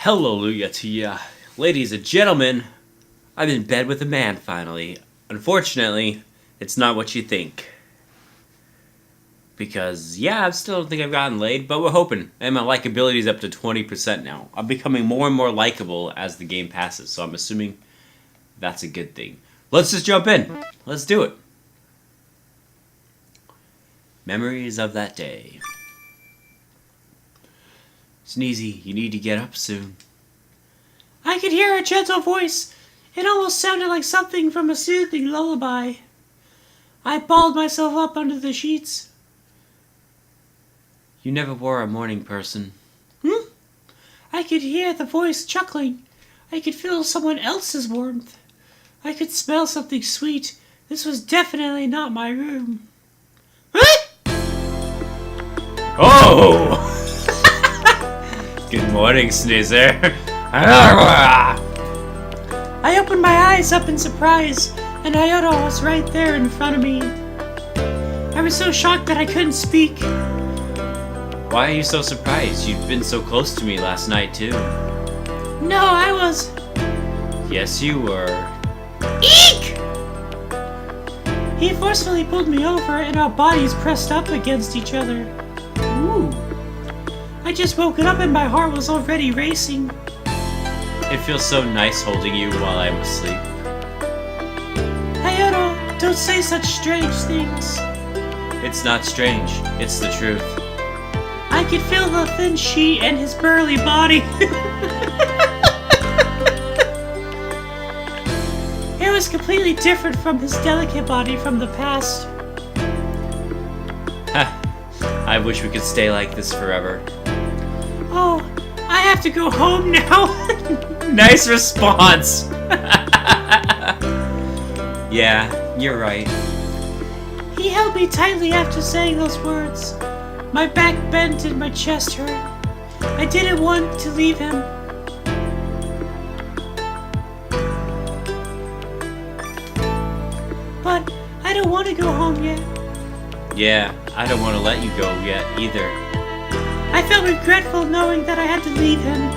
Hallelujah to ya. Ladies and gentlemen, I'm in bed with a man finally. Unfortunately, it's not what you think. Because, yeah, I still don't think I've gotten laid, but we're hoping. And my likability is up to 20% now. I'm becoming more and more likable as the game passes, so I'm assuming that's a good thing. Let's just jump in. Let's do it. Memories of that day. Sneezy, you need to get up soon. I could hear a gentle voice. It almost sounded like something from a soothing lullaby. I balled myself up under the sheets. You never were a morning person. I could hear the voice chuckling. I could feel someone else's warmth. I could smell something sweet. This was definitely not my room. Oh! Good morning, Sneezer. I opened my eyes up in surprise, and Iota was right there in front of me. I was so shocked that I couldn't speak. Why are you so surprised? You've been so close to me last night, too. No, I was... Yes, you were. Eek! He forcefully pulled me over, and our bodies pressed up against each other. Ooh. I just woken up and my heart was already racing. It feels so nice holding you while I'm asleep. Iota, don't say such strange things. It's not strange. It's the truth. I could feel the thin sheet and his burly body. It was completely different from his delicate body from the past. I wish we could stay like this forever. Oh, I have to go home now. Nice response. Yeah, you're right. He held me tightly after saying those words. My back bent and my chest hurt. I didn't want to leave him. But I don't want to go home yet. Yeah, I don't want to let you go yet either. I felt regretful knowing that I had to leave him.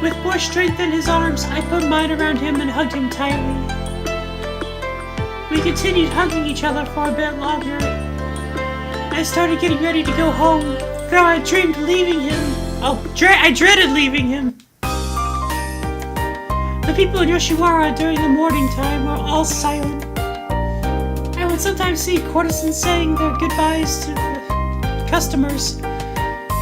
With more strength in his arms, I put mine around him and hugged him tightly. We continued hugging each other for a bit longer. I started getting ready to go home, though I dreamed leaving him. I dreaded leaving him. The people in Yoshiwara during the morning time were all silent. I would sometimes see courtesans saying their goodbyes to the customers.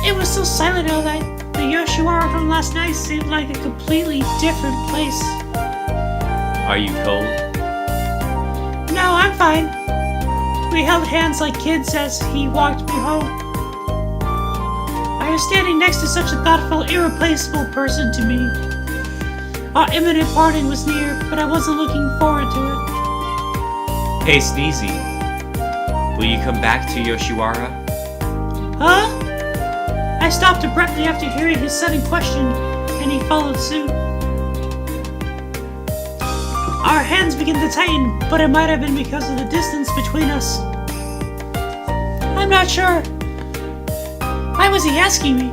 It was so silent all night. The Yoshiwara from last night seemed like a completely different place. Are you cold? No, I'm fine. We held hands like kids as he walked me home. I was standing next to such a thoughtful, irreplaceable person to me. Our imminent parting was near, but I wasn't looking forward to it. Hey, Sneezy. Will you come back to Yoshiwara? Huh? I stopped abruptly after hearing his sudden question, and he followed suit. Our hands began to tighten, but it might have been because of the distance between us. I'm not sure. Why was he asking me?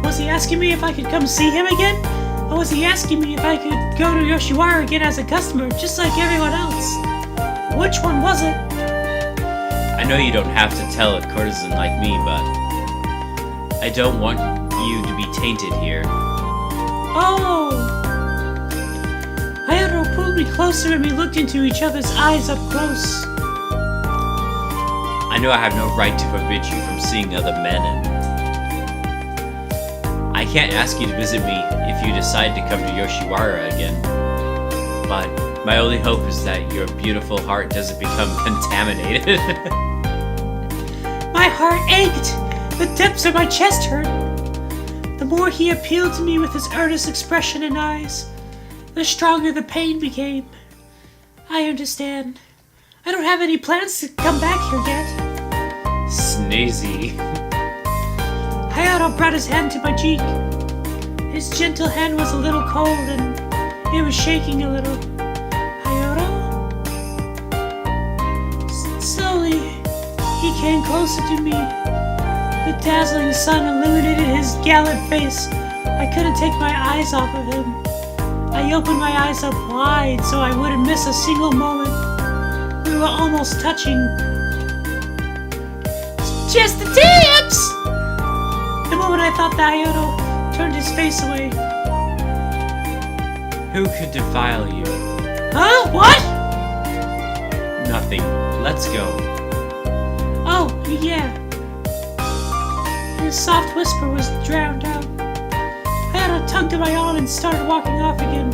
Was he asking me if I could come see him again? Or was he asking me if I could go to Yoshiwara again as a customer, just like everyone else? Which one was it? I know you don't have to tell a courtesan like me, but I don't want you to be tainted here. Oh! Hayato pulled me closer and we looked into each other's eyes up close. I know I have no right to forbid you from seeing other men, and I can't ask you to visit me if you decide to come to Yoshiwara again. But my only hope is that your beautiful heart doesn't become contaminated. My heart ached. The depths of my chest hurt. The more he appealed to me with his earnest expression and eyes, the stronger the pain became. I understand. I don't have any plans to come back here yet. Sneezy. Hayato brought his hand to my cheek. His gentle hand was a little cold and it was shaking a little. Hayato? Slowly, he came closer to me. The dazzling sun illuminated his gallant face, I couldn't take my eyes off of him. I opened my eyes up wide so I wouldn't miss a single moment. We were almost touching. Just the tips! The moment I thought that, Hayato turned his face away. Who could defile you? Huh? What? Nothing. Let's go. Oh, yeah. His soft whisper was drowned out. Hayato tugged at my arm and started walking off again.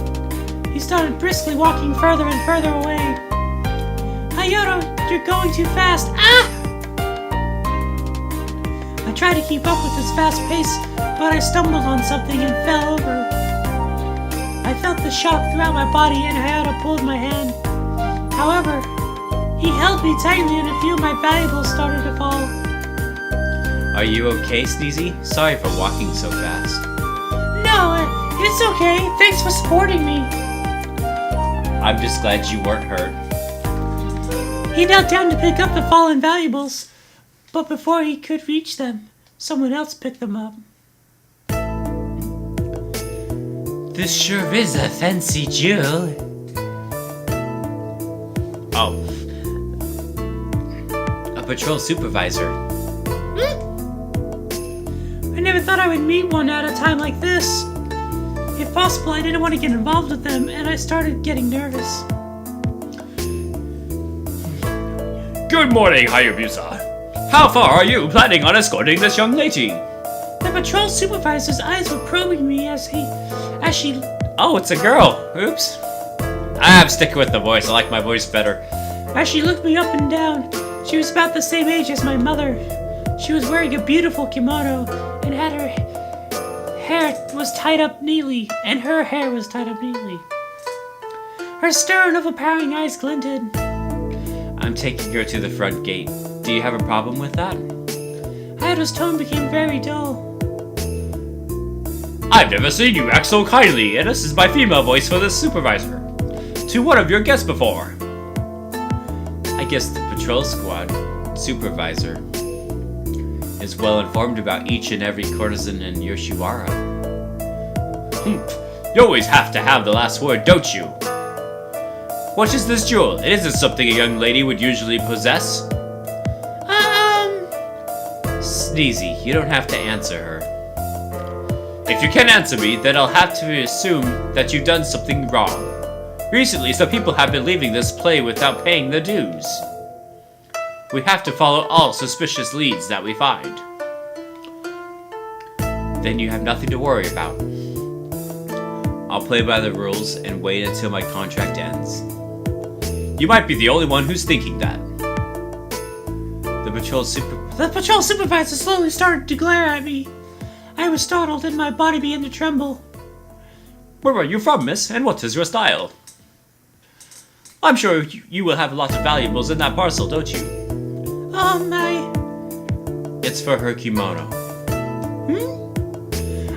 He started briskly walking further and further away. Hayato, you're going too fast. Ah! I tried to keep up with his fast pace, but I stumbled on something and fell over. I felt the shock throughout my body and Hayato pulled my hand. However, he held me tightly and a few of my valuables started to fall. Are you okay, Sneezy? Sorry for walking so fast. No, it's okay. Thanks for supporting me. I'm just glad you weren't hurt. He knelt down to pick up the fallen valuables, but before he could reach them, someone else picked them up. This sure is a fancy jewel. Oh. A patrol supervisor. I never thought I would meet one at a time like this. If possible, I didn't want to get involved with them, and I started getting nervous. Good morning, Hayabusa. How far are you planning on escorting this young lady? The patrol supervisor's eyes were probing me as she... Oh, it's a girl. Oops. I'm sticking with the voice. I like my voice better. As she looked me up and down, she was about the same age as my mother. She was wearing a beautiful kimono and had her hair was tied up neatly, and her hair was tied up neatly. Her stern, overpowering eyes glinted. I'm taking her to the front gate. Do you have a problem with that? Hayato's tone became very dull. I've never seen you act so kindly, and this is my female voice for the supervisor. To one of your guests before. I guess the patrol squad supervisor is well informed about each and every courtesan in Yoshiwara. You always have to have the last word, don't you? What is this jewel? It isn't something a young lady would usually possess. Sneezy, you don't have to answer her. If you can't answer me, then I'll have to assume that you've done something wrong. Recently, some people have been leaving this play without paying the dues. We have to follow all suspicious leads that we find. Then you have nothing to worry about. I'll play by the rules and wait until my contract ends. You might be the only one who's thinking that. The patrol supervisor slowly started to glare at me. I was startled and my body began to tremble. Where are you from, miss, and what is your style? I'm sure you will have lots of valuables in that parcel, don't you? It's for her kimono.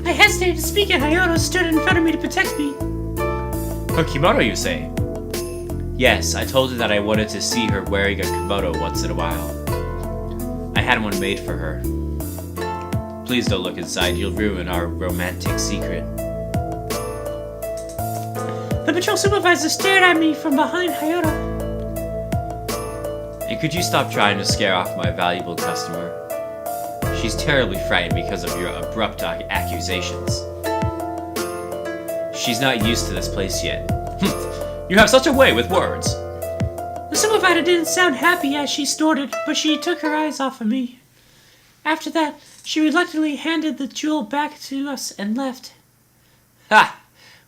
I hesitated to speak and Hayato stood in front of me to protect me. Her kimono, you say? Yes, I told her that I wanted to see her wearing a kimono once in a while. I had one made for her. Please don't look inside, you'll ruin our romantic secret. The patrol supervisor stared at me from behind Hayato. And could you stop trying to scare off my valuable customer? She's terribly frightened because of your abrupt accusations. She's not used to this place yet. You have such a way with words. The supervisor didn't sound happy as she snorted, but she took her eyes off of me. After that, she reluctantly handed the jewel back to us and left. Ha!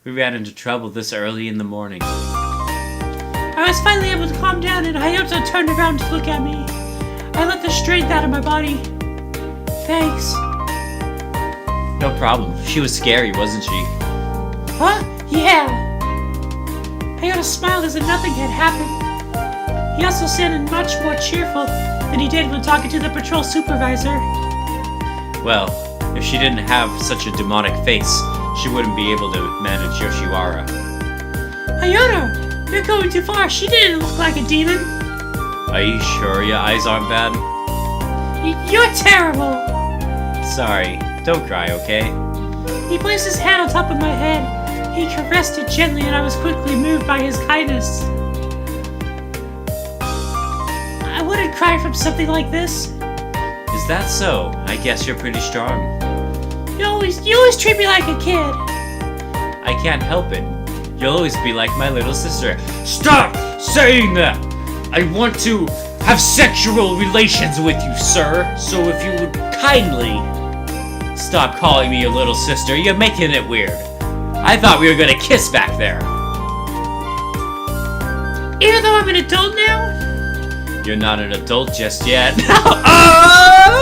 We ran into trouble this early in the morning. I was finally able to calm down and Hayato turned around to look at me. I let the strength out of my body. Thanks. No problem. She was scary, wasn't she? Huh? Yeah. Hayato smiled as if nothing had happened. He also sounded much more cheerful than he did when talking to the patrol supervisor. Well, if she didn't have such a demonic face, she wouldn't be able to manage Yoshiwara. Hayato, you're going too far. She didn't look like a demon. Are you sure your eyes aren't bad? You're terrible. Sorry. Don't cry, okay? He placed his hand on top of my head. He caressed it gently, and I was quickly moved by his kindness. I wouldn't cry from something like this. Is that so? I guess you're pretty strong. You always treat me like a kid. I can't help it. You'll always be like my little sister. Stop saying that! I want to have sexual relations with you, sir. So if you would kindly stop calling me your little sister, you're making it weird. I thought we were gonna kiss back there. Even though I'm an adult now? You're not an adult just yet. Oh!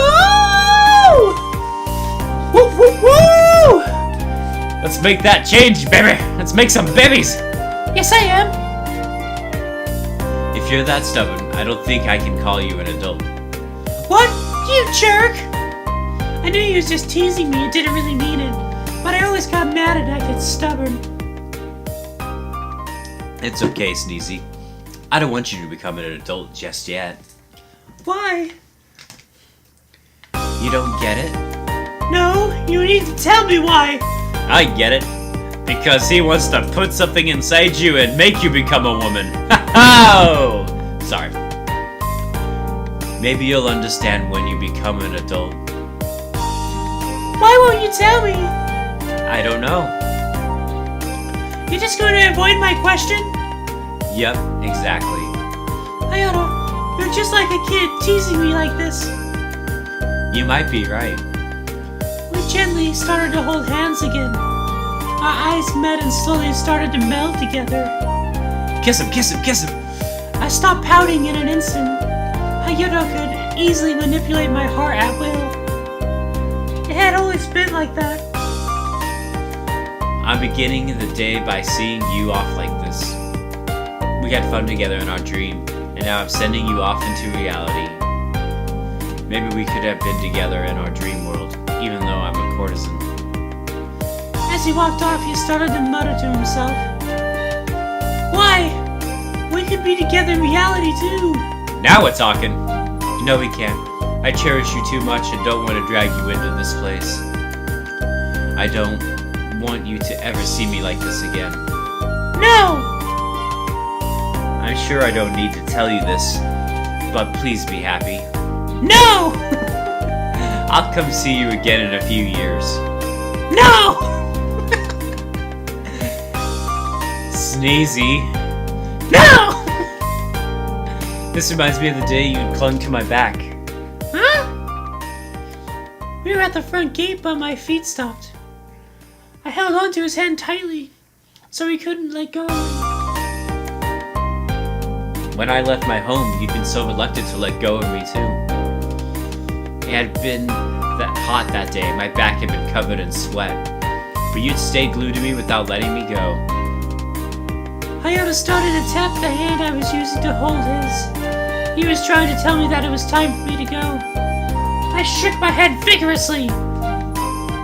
Woo woo woo! Let's make that change, baby. Let's make some babies. Yes, I am. If you're that stubborn, I don't think I can call you an adult. What? You jerk! I knew he was just teasing me and didn't really mean it, but I always got mad and acted stubborn. It's okay, Sneezy. I don't want you to become an adult just yet. Why? You don't get it? No, you need to tell me why. I get it. Because he wants to put something inside you and make you become a woman. Oh! Sorry. Maybe you'll understand when you become an adult. Why won't you tell me? I don't know. You're just going to avoid my question? Yep, exactly. Hayato, you're just like a kid teasing me like this. You might be right. We gently started to hold hands again. Our eyes met and slowly started to meld together. Kiss him, kiss him, kiss him! I stopped pouting in an instant. Hayato could easily manipulate my heart at will. It had always been like that. I'm beginning the day by seeing you off like this. We had fun together in our dream, and now I'm sending you off into reality. Maybe we could have been together in our dream world, even though I'm a courtesan. As he walked off, he started to mutter to himself. Why? We could be together in reality too. Now we're talking. No, we can't. I cherish you too much and don't want to drag you into this place. I don't want you to ever see me like this again. No! I'm sure I don't need to tell you this, but please be happy. No! I'll come see you again in a few years. No! Sneezy. No! This reminds me of the day you clung to my back. Huh? We were at the front gate, but my feet stopped. I held onto his hand tightly, so he couldn't let go. When I left my home, you'd been so reluctant to let go of me too. It had been that hot that day, my back had been covered in sweat. But you'd stayed glued to me without letting me go. Hayato started to tap the hand I was using to hold his. He was trying to tell me that it was time for me to go. I shook my head vigorously.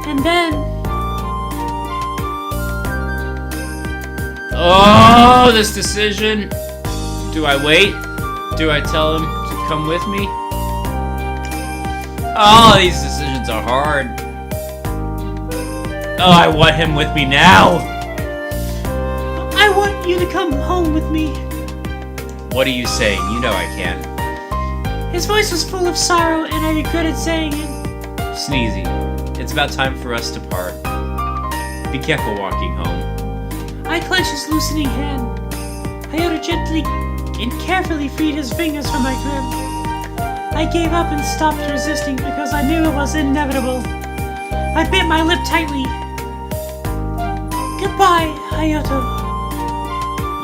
And then... Oh, this decision! Do I wait? Do I tell him to come with me? Oh, these decisions are hard. Oh, I want him with me now! I want you to come home with me. What are you saying? You know I can. His voice was full of sorrow, and I regretted saying it. Sneezy, it's about time for us to part. Be careful walking home. I clenched his loosening hand. Hayato gently and carefully freed his fingers from my grip. I gave up and stopped resisting because I knew it was inevitable. I bit my lip tightly. Goodbye, Hayato.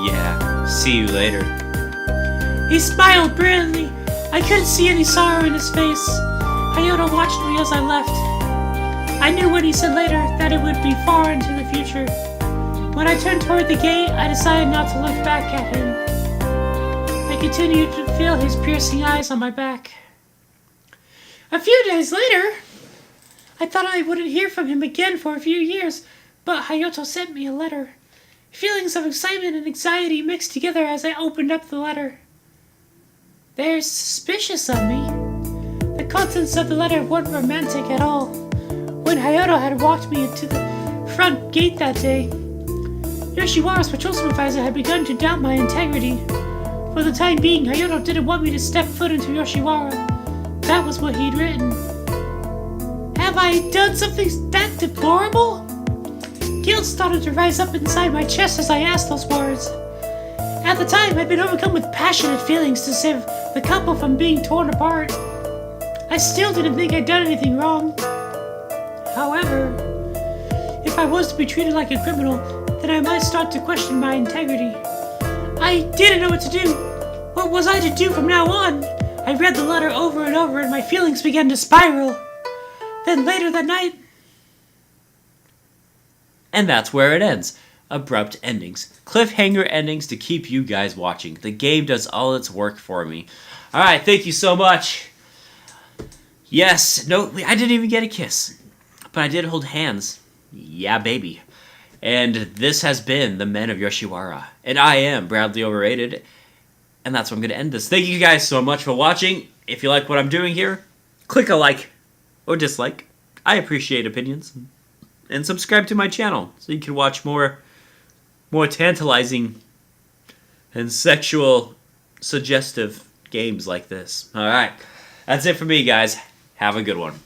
Yeah, see you later. He smiled brilliantly. I couldn't see any sorrow in his face. Hayato watched me as I left. I knew when he said later that it would be far into the future. When I turned toward the gate, I decided not to look back at him. I continued to feel his piercing eyes on my back. A few days later, I thought I wouldn't hear from him again for a few years, but Hayato sent me a letter. Feelings of excitement and anxiety mixed together as I opened up the letter. They're suspicious of me. The contents of the letter weren't romantic at all. when Hayato had walked me into the front gate that day. Yoshiwara's patrol supervisor had begun to doubt my integrity. For the time being, Hayato didn't want me to step foot into Yoshiwara. That was what he'd written. Have I done something that deplorable? Guilt started to rise up inside my chest as I asked those words. At the time, I'd been overcome with passionate feelings to save the couple from being torn apart. I still didn't think I'd done anything wrong. However, if I was to be treated like a criminal, then I might start to question my integrity. I didn't know what to do. What was I to do from now on? I read the letter over and over and my feelings began to spiral. Then later that night... And that's where it ends. Abrupt endings. Cliffhanger endings to keep you guys watching. The game does all its work for me. Alright, thank you so much. Yes, no, I didn't even get a kiss. But I did hold hands. Yeah, baby. And this has been The Men of Yoshiwara. And I am Bradley Overrated. And that's where I'm going to end this. Thank you guys so much for watching. If you like what I'm doing here, click a like or dislike. I appreciate opinions. And subscribe to my channel so you can watch more tantalizing and sexual suggestive games like this. Alright, that's it for me, guys. Have a good one.